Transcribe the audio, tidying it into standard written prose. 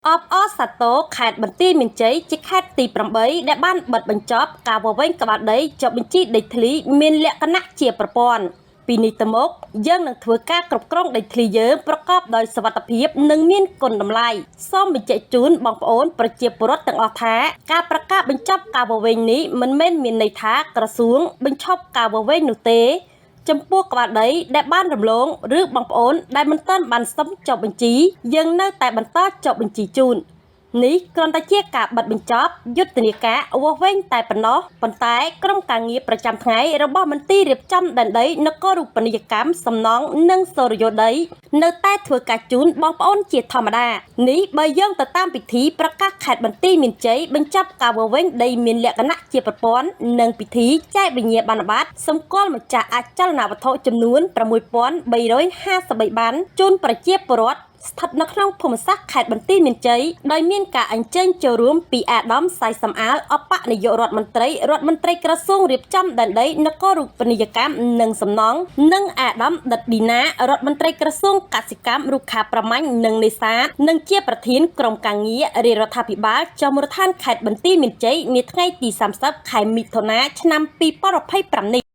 អបអសាទរខេត្តបន្ទាយមានជ័យជាខេត្តទី8ដែលបានបិទបញ្ចប់ការវាស់វែងក្បាលដីចុះបញ្ជីដីធ្លីមានលក្ខណៈជាប្រព័ន្ធពីនេះទៅមុខយើងនឹងធ្វើការគ្រប់គ្រងដីធ្លីយើងប្រកបដោយសុវត្ថិភាពនិងមានគុណតម្លៃសូមបញ្ជាក់ជូនបងប្អូនប្រជាពលរដ្ឋទាំងអស់ថាការប្រកាសបញ្ចប់ការវាស់វែងនេះមិនមែនមានន័យថាក្រសួងបញ្ឈប់ការវាស់វែងនោះទេចំពោះក្បាលដីដែលបានរំលងឬបងប្អូនដែលមិនទាន់បានសុំចុះបញ្ជីយើងនៅតែបន្តចុះបញ្ជីជូននេះគ្រាន់តែជាការបិទបញ្ចប់យុទ្ធនាការវាស់វែងតែប៉ុណ្ណោះប៉ុន្តែក្រុមការងារប្រចាំថ្ងៃរបស់មន្ទីររៀបចំដែនដីនគររូបនីយកម្មសំណង់និងសូរិយោដីនៅតែធ្វើការជូនបងប្អូនជាធម្មតានេះបើយើងទៅតាមពិធីប្រកាសខេត្តបន្ទាយមានជ័យបញ្ចប់ការវាស់វែងដីមានលក្ខណៈជាប្រព័ន្ធនិងពិធីចែកវិញ្ញាបនបត្រសម្គាល់ម្ចាស់អចលនវត្ថុចំនួន6353ប័ណ្ណជូនប្រជាពលរដ្ឋស្ថិតនៅក្នុងភូមិសាស្ត្រខេត្តបន្ទាយមានជ័យដោយមានការអញ្ជើញចូលរួមពីអាដាមសាយសំអាលអបនាយករដ្ឋមន្ត្រីក្រសួងរៀបចំដែនដីនគររូបនីយកម្មនិងសំណង់និងអាដាមដិតឌីណារដ្ឋមន្ត្រីក្រសួងកសិកម្មរុក្ខាប្រមាញ់និងនេសាទនិងជាប្រធានក្រុមការងាររាជរដ្ឋាភិបាលចុះមូលដ្ឋានខេត្តបន្ទាយមានជ័យនាថ្ងៃទី30ខែមិថុនាឆ្នាំ2025នេះ